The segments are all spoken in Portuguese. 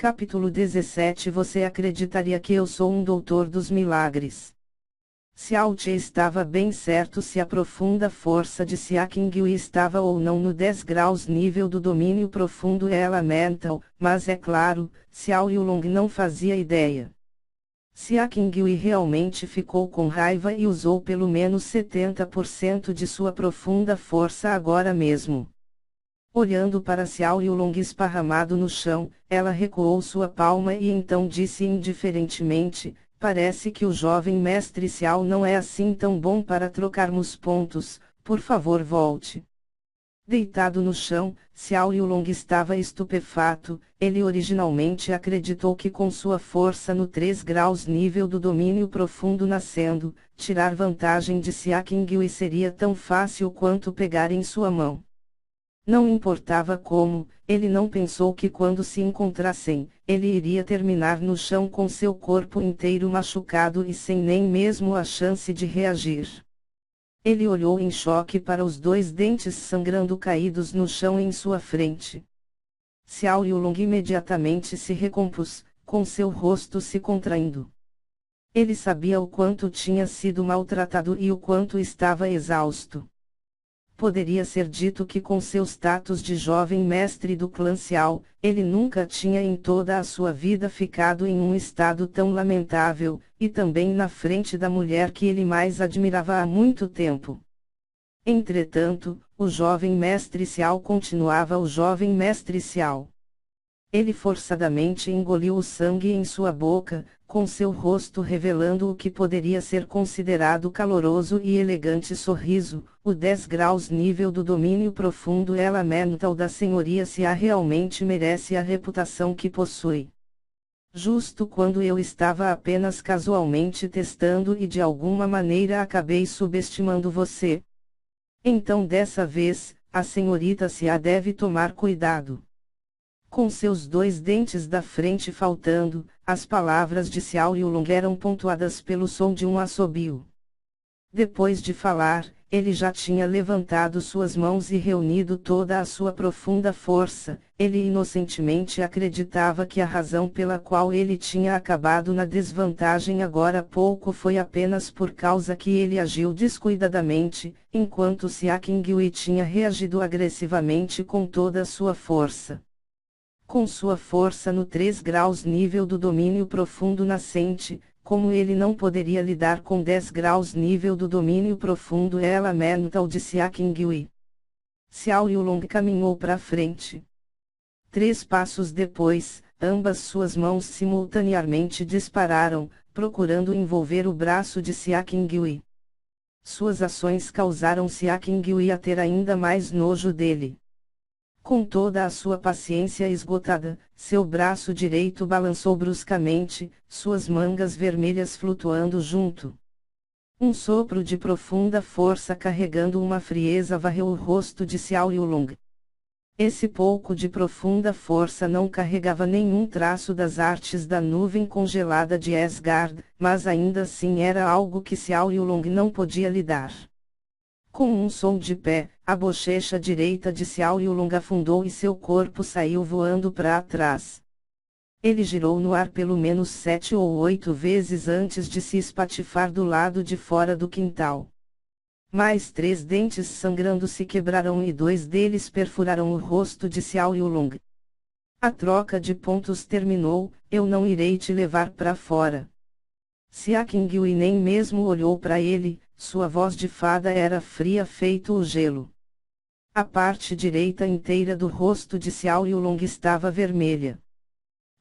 Capítulo 17. Você acreditaria que eu sou um doutor dos milagres? Xiao Che estava bem certo se a profunda força de Xia Qingyue estava ou não no 10 graus nível do domínio profundo elemental, mas é claro, Xiao Yulong não fazia ideia. Xia Qingyue realmente ficou com raiva e usou pelo menos 70% de sua profunda força agora mesmo. Olhando para Xiao Yulong esparramado no chão, ela recuou sua palma e então disse indiferentemente: parece que o jovem mestre Xiao não é assim tão bom para trocarmos pontos, por favor volte. Deitado no chão, Xiao Yulong estava estupefato. Ele originalmente acreditou que com sua força no 3 graus nível do domínio profundo nascendo, tirar vantagem de Xia Qingyue seria tão fácil quanto pegar em sua mão. Não importava como, ele não pensou que quando se encontrassem, ele iria terminar no chão com seu corpo inteiro machucado e sem nem mesmo a chance de reagir. Ele olhou em choque para os 2 dentes sangrando caídos no chão em sua frente. Xiao Yulong imediatamente se recompôs, com seu rosto se contraindo. Ele sabia o quanto tinha sido maltratado e o quanto estava exausto. Poderia ser dito que com seu status de jovem mestre do clã Xiao, ele nunca tinha em toda a sua vida ficado em um estado tão lamentável, e também na frente da mulher que ele mais admirava há muito tempo. Entretanto, o jovem mestre Xiao continuava o jovem mestre Xiao. Ele forçadamente engoliu o sangue em sua boca, com seu rosto revelando o que poderia ser considerado caloroso e elegante sorriso. O 10 graus nível do domínio profundo elemental da senhoria Xia realmente merece a reputação que possui. Justo quando eu estava apenas casualmente testando e de alguma maneira acabei subestimando você. Então dessa vez, a senhorita Xia deve tomar cuidado. Com seus 2 dentes da frente faltando, as palavras de Xiao Yulong eram pontuadas pelo som de um assobio. Depois de falar, ele já tinha levantado suas mãos e reunido toda a sua profunda força. Ele inocentemente acreditava que a razão pela qual ele tinha acabado na desvantagem agora há pouco foi apenas por causa que ele agiu descuidadamente, enquanto Xia Qingyue tinha reagido agressivamente com toda a sua força. Com sua força no 3 graus nível do domínio profundo nascente, como ele não poderia lidar com 10 graus nível do domínio profundo elemental de Xia Qingyue. Xiao Yulong caminhou para frente. 3 passos depois, ambas suas mãos simultaneamente dispararam, procurando envolver o braço de Xia Qingyue. Suas ações causaram Xia Qingyue a ter ainda mais nojo dele. Com toda a sua paciência esgotada, seu braço direito balançou bruscamente, suas mangas vermelhas flutuando junto. Um sopro de profunda força carregando uma frieza varreu o rosto de Xiao Yulong. Esse pouco de profunda força não carregava nenhum traço das artes da nuvem congelada de Asgard, mas ainda assim era algo que Xiao Yulong não podia lidar. Com um som de pé, a bochecha direita de Xiao Yulong afundou e seu corpo saiu voando para trás. Ele girou no ar pelo menos 7 ou 8 vezes antes de se espatifar do lado de fora do quintal. Mais 3 dentes sangrando se quebraram e 2 deles perfuraram o rosto de Xiao Yulong. A troca de pontos terminou. Eu não irei te levar para fora. Xia Qingyue nem mesmo olhou para ele. Sua voz de fada era fria feito o gelo. A parte direita inteira do rosto de Xiao Yulong estava vermelha.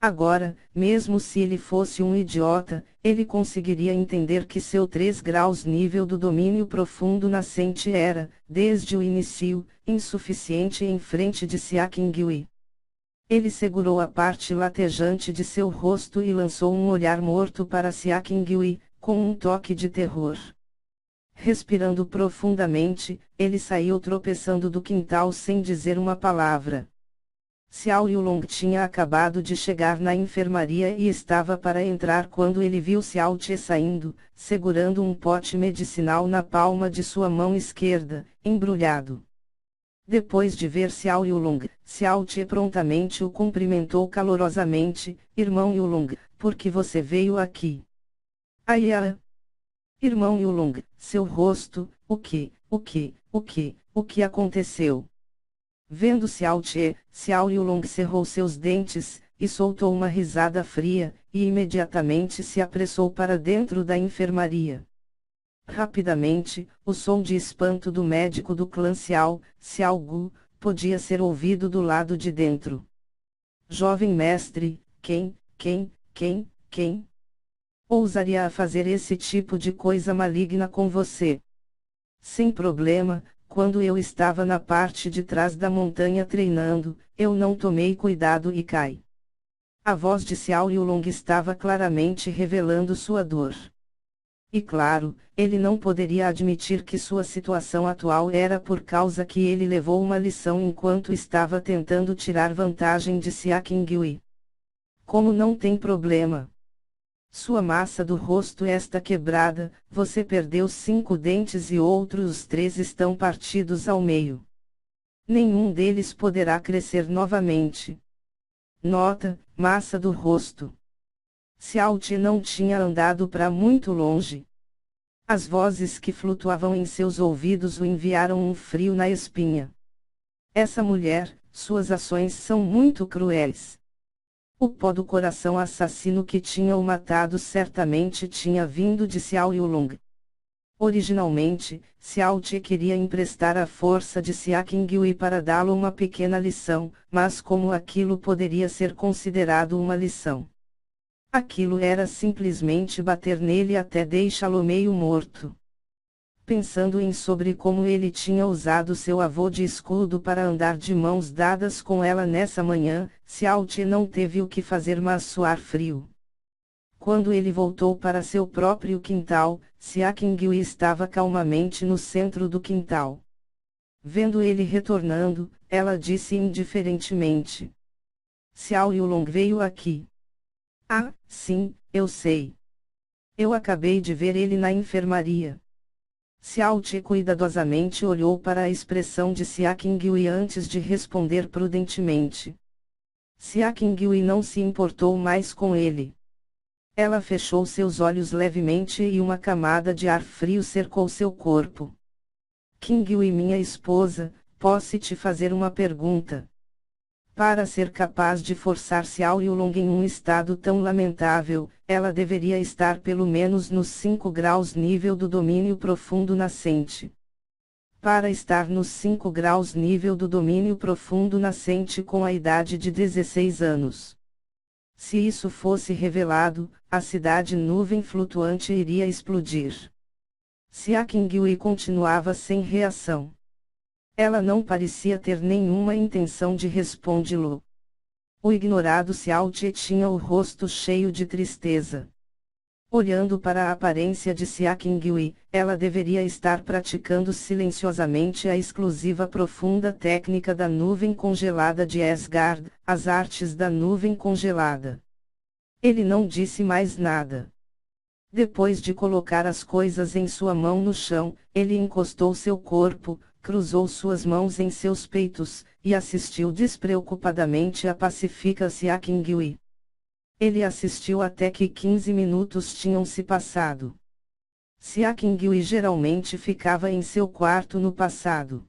Agora, mesmo se ele fosse um idiota, ele conseguiria entender que seu 3 graus nível do domínio profundo nascente era, desde o início, insuficiente em frente de Xia Qingyue. Ele segurou a parte latejante de seu rosto e lançou um olhar morto para Xia Qingyue, com um toque de terror. Respirando profundamente, ele saiu tropeçando do quintal sem dizer uma palavra. Xiao Yulong tinha acabado de chegar na enfermaria e estava para entrar quando ele viu Xiao Che saindo, segurando um pote medicinal na palma de sua mão esquerda, embrulhado. Depois de ver Xiao Yulong, Xiao Te prontamente o cumprimentou calorosamente: irmão Yulong, por que você veio aqui? Aia! Irmão Yulong, seu rosto, o que aconteceu? Vendo Xiao Te, Xiao Yulong cerrou seus dentes, e soltou uma risada fria, e imediatamente se apressou para dentro da enfermaria. Rapidamente, o som de espanto do médico do clã Xiao, Xiao Gu, podia ser ouvido do lado de dentro. Jovem mestre, quem ousaria a fazer esse tipo de coisa maligna com você? Sem problema, quando eu estava na parte de trás da montanha treinando, eu não tomei cuidado e cai. A voz de Xiao Yulong estava claramente revelando sua dor. E claro, ele não poderia admitir que sua situação atual era por causa que ele levou uma lição enquanto estava tentando tirar vantagem de Xia Qingyue. Como não tem problema? Sua massa do rosto está quebrada, você perdeu 5 dentes e outros 3 estão partidos ao meio. Nenhum deles poderá crescer novamente. Nota: massa do rosto. Xiao Te não tinha andado para muito longe. As vozes que flutuavam em seus ouvidos o enviaram um frio na espinha. Essa mulher, suas ações são muito cruéis. O pó do coração assassino que tinha o matado certamente tinha vindo de Xiao Yulong. Originalmente, Xiao Te queria emprestar a força de Xia Qingyue para dá-lo uma pequena lição, mas como aquilo poderia ser considerado uma lição? Aquilo era simplesmente bater nele até deixá-lo meio morto. Pensando em sobre como ele tinha usado seu avô de escudo para andar de mãos dadas com ela nessa manhã, Xiao Te não teve o que fazer mas suar frio. Quando ele voltou para seu próprio quintal, Xia Qingyue estava calmamente no centro do quintal. Vendo ele retornando, ela disse indiferentemente: Xiao Yulong veio aqui. Ah, sim, eu sei. Eu acabei de ver ele na enfermaria. Xiao Te cuidadosamente olhou para a expressão de Xia Qingyue antes de responder prudentemente. Xia Qingyue não se importou mais com ele. Ela fechou seus olhos levemente e uma camada de ar frio cercou seu corpo. Qingyue, minha esposa, posso te fazer uma pergunta? Para ser capaz de forçar Xiao Yulong em um estado tão lamentável, ela deveria estar pelo menos nos 5 graus nível do domínio profundo nascente. Para estar nos 5 graus nível do domínio profundo nascente com a idade de 16 anos. Se isso fosse revelado, a cidade nuvem flutuante iria explodir. Xia Qingyue continuava sem reação. Ela não parecia ter nenhuma intenção de respondê-lo. O ignorado Xiao Te tinha o rosto cheio de tristeza. Olhando para a aparência de Xia Qingyue, ela deveria estar praticando silenciosamente a exclusiva profunda técnica da nuvem congelada de Asgard, as artes da nuvem congelada. Ele não disse mais nada. Depois de colocar as coisas em sua mão no chão, ele encostou seu corpo, cruzou suas mãos em seus peitos, e assistiu despreocupadamente à pacífica Xia Qingyue. Ele assistiu até que 15 minutos tinham se passado. Xia Qingyue geralmente ficava em seu quarto no passado.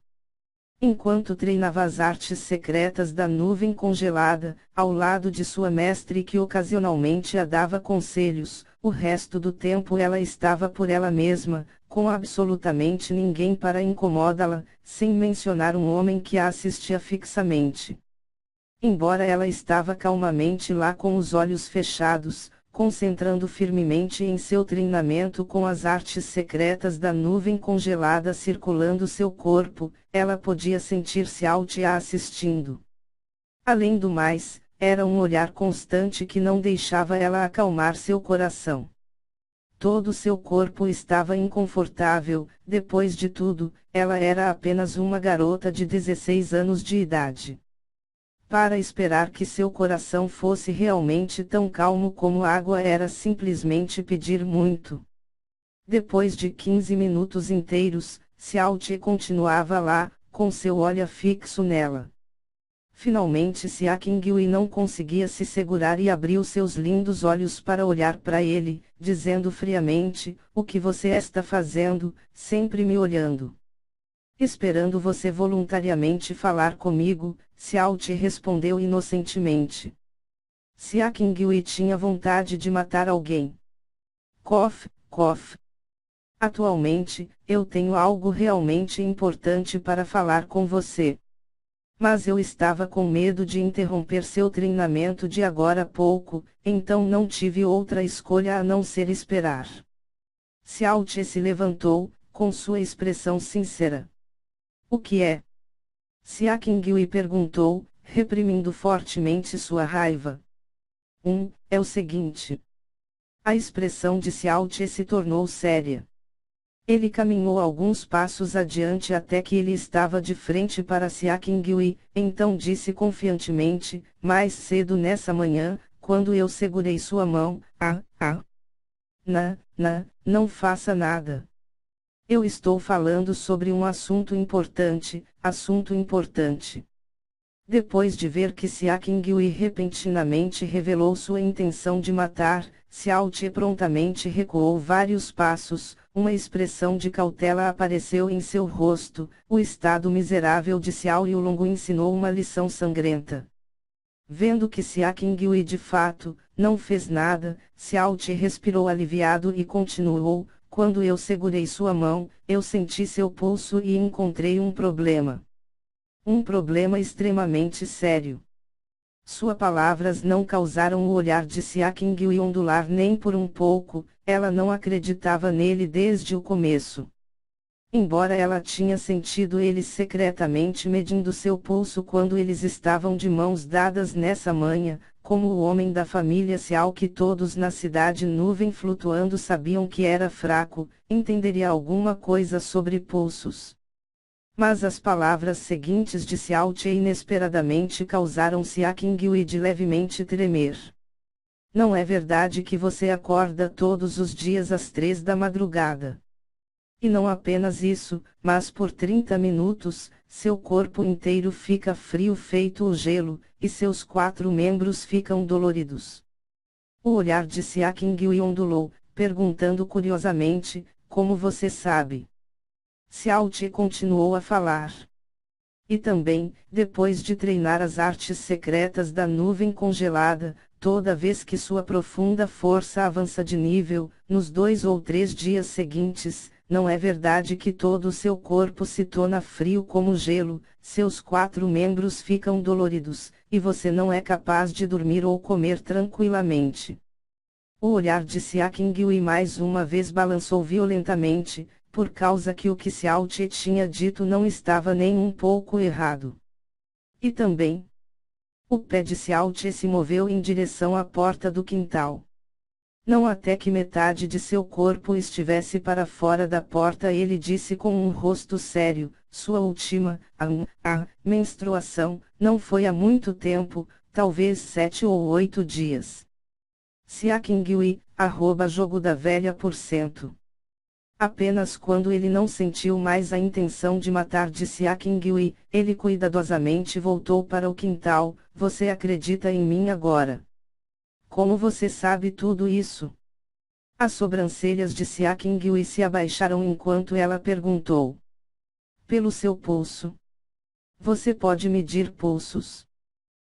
Enquanto treinava as artes secretas da nuvem congelada, ao lado de sua mestre que ocasionalmente a dava conselhos, o resto do tempo ela estava por ela mesma, com absolutamente ninguém para incomodá-la, sem mencionar um homem que a assistia fixamente. Embora ela estava calmamente lá com os olhos fechados, concentrando firmemente em seu treinamento com as artes secretas da nuvem congelada circulando seu corpo, ela podia sentir Xiao Te a assistindo. Além do mais, era um olhar constante que não deixava ela acalmar seu coração. Todo seu corpo estava inconfortável, depois de tudo, ela era apenas uma garota de 16 anos de idade. Para esperar que seu coração fosse realmente tão calmo como água era simplesmente pedir muito. Depois de 15 minutos inteiros, Xiao Te continuava lá, com seu olhar fixo nela. Finalmente Sia Qingyue não conseguia se segurar e abriu seus lindos olhos para olhar para ele, dizendo friamente: "O que você está fazendo, sempre me olhando?" "Esperando você voluntariamente falar comigo", Xiao Ti respondeu inocentemente. Sia Qingyue tinha vontade de matar alguém. Cof, cof. "Atualmente, eu tenho algo realmente importante para falar com você. Mas eu estava com medo de interromper seu treinamento de agora a pouco, então não tive outra escolha a não ser esperar." Xiao Ti se levantou, com sua expressão sincera. "O que é?" Sia Qingyue perguntou, reprimindo fortemente sua raiva. É o seguinte." A expressão de Xiao Ti se tornou séria. Ele caminhou alguns passos adiante até que ele estava de frente para Sia Qingyue, então disse confiantemente: "Mais cedo nessa manhã, quando eu segurei sua mão, não faça nada. Eu estou falando sobre um assunto importante, assunto importante." Depois de ver que Sia Qingyue repentinamente revelou sua intenção de matar, Xiao Ti prontamente recuou vários passos, uma expressão de cautela apareceu em seu rosto. O estado miserável de Xiao Yulong ensinou uma lição sangrenta. Vendo que Sia Qingyue de fato não fez nada, Xiao Ti respirou aliviado e continuou: "Quando eu segurei sua mão, eu senti seu pulso e encontrei um problema. Um problema extremamente sério." Suas palavras não causaram o olhar de Sia Qingyue ondular nem por um pouco, ela não acreditava nele desde o começo. Embora ela tinha sentido ele secretamente medindo seu pulso quando eles estavam de mãos dadas nessa manhã, como o homem da família Xiao que todos na cidade nuvem flutuando sabiam que era fraco, entenderia alguma coisa sobre pulsos. Mas as palavras seguintes de Xiao Ti inesperadamente causaram Sia Qingyue de levemente tremer. "Não é verdade que você acorda todos os dias às 3 da madrugada? E não apenas isso, mas por 30 minutos, seu corpo inteiro fica frio feito o gelo, e seus 4 membros ficam doloridos." O olhar de Sia Qingyue ondulou, perguntando curiosamente: "Como você sabe?" Xiao Ti continuou a falar. "E também, depois de treinar as artes secretas da nuvem congelada, toda vez que sua profunda força avança de nível, nos 2 ou 3 dias seguintes, não é verdade que todo o seu corpo se torna frio como gelo, seus 4 membros ficam doloridos, e você não é capaz de dormir ou comer tranquilamente?" O olhar de Sia Qingyue mais uma vez balançou violentamente, por causa que o que Xiao Ti tinha dito não estava nem um pouco errado. E também, o pé de Xiao Ti se moveu em direção à porta do quintal. Não até que metade de seu corpo estivesse para fora da porta ele disse com um rosto sério: "Sua última, menstruação, não foi há muito tempo, talvez 7 ou 8 dias. Sia Qingyue, @jogodavelha%. Apenas quando ele não sentiu mais a intenção de matar de Sia Qingyue, ele cuidadosamente voltou para o quintal: "Você acredita em mim agora? Como você sabe tudo isso?" As sobrancelhas de Sia Qingyue se abaixaram enquanto ela perguntou. "Pelo seu pulso. Você pode medir pulsos.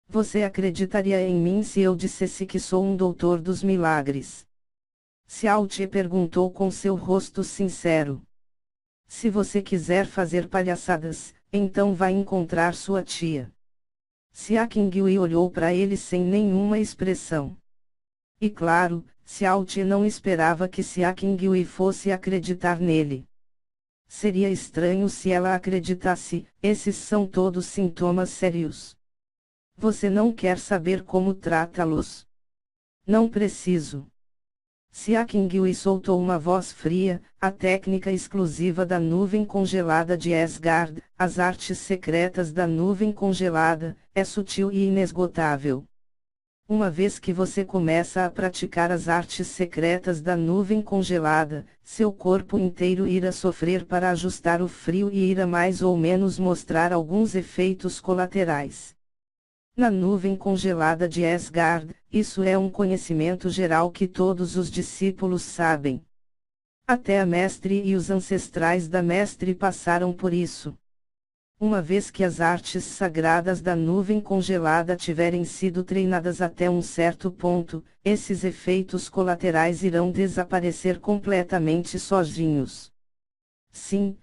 Você acreditaria em mim se eu dissesse que sou um doutor dos milagres?" Xiao Ti perguntou com seu rosto sincero. "Se você quiser fazer palhaçadas, então vá encontrar sua tia." Sia Qingyue olhou para ele sem nenhuma expressão. E claro, Xiao Ti não esperava que Sia Qingyue fosse acreditar nele. Seria estranho se ela acreditasse: "Esses são todos sintomas sérios. Você não quer saber como tratá-los?" "Não preciso." Sia Qingyue soltou uma voz fria: "A técnica exclusiva da nuvem congelada de Asgard, as artes secretas da nuvem congelada, é sutil e inesgotável. Uma vez que você começa a praticar as artes secretas da nuvem congelada, seu corpo inteiro irá sofrer para ajustar o frio e irá mais ou menos mostrar alguns efeitos colaterais. Na nuvem congelada de Asgard, isso é um conhecimento geral que todos os discípulos sabem. Até a mestre e os ancestrais da mestre passaram por isso. Uma vez que as artes sagradas da nuvem congelada tiverem sido treinadas até um certo ponto, esses efeitos colaterais irão desaparecer completamente sozinhos. Sim,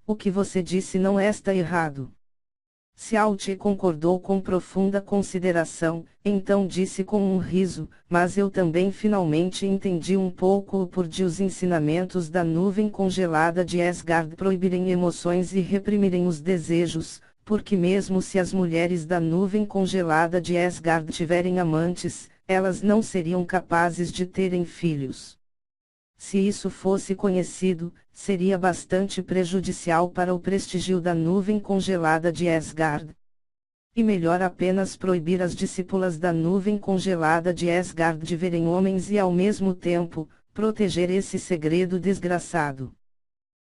o que você disse não está errado. Xiao Ti concordou com profunda consideração, então disse com um riso, mas eu também finalmente entendi um pouco o porquê os ensinamentos da nuvem congelada de Asgard proibirem emoções e reprimirem os desejos, porque mesmo se as mulheres da nuvem congelada de Asgard tiverem amantes, elas não seriam capazes de terem filhos. Se isso fosse conhecido, seria bastante prejudicial para o prestígio da nuvem congelada de Asgard. E melhor apenas proibir as discípulas da nuvem congelada de Asgard de verem homens e ao mesmo tempo, proteger esse segredo desgraçado.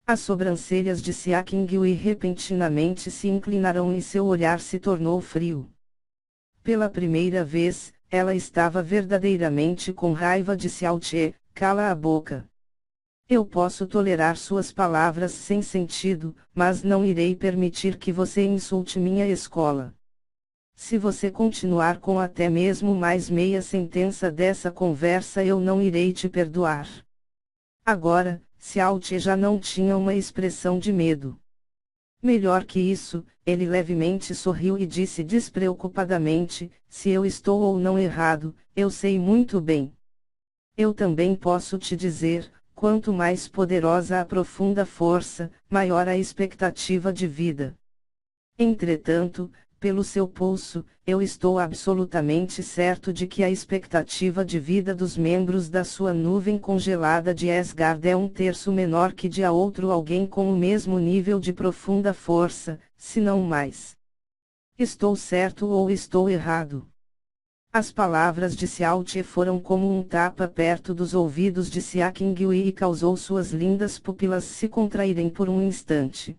As sobrancelhas de Xia Qinghui repentinamente se inclinaram e seu olhar se tornou frio. Pela primeira vez, ela estava verdadeiramente com raiva de Xiao Ti. Cala a boca. Eu posso tolerar suas palavras sem sentido, mas não irei permitir que você insulte minha escola. Se você continuar com até mesmo mais meia sentença dessa conversa, eu não irei te perdoar. Agora, Xiao Ti já não tinha uma expressão de medo. Melhor que isso, ele levemente sorriu e disse despreocupadamente: se eu estou ou não errado, eu sei muito bem. Eu também posso te dizer, quanto mais poderosa a profunda força, maior a expectativa de vida. Entretanto, pelo seu pulso, eu estou absolutamente certo de que a expectativa de vida dos membros da sua nuvem congelada de Asgard é um terço menor que de outro alguém com o mesmo nível de profunda força, se não mais. Estou certo ou estou errado? As palavras de Xiao Ti foram como um tapa perto dos ouvidos de Xia Qinghui e causou suas lindas pupilas se contraírem por um instante.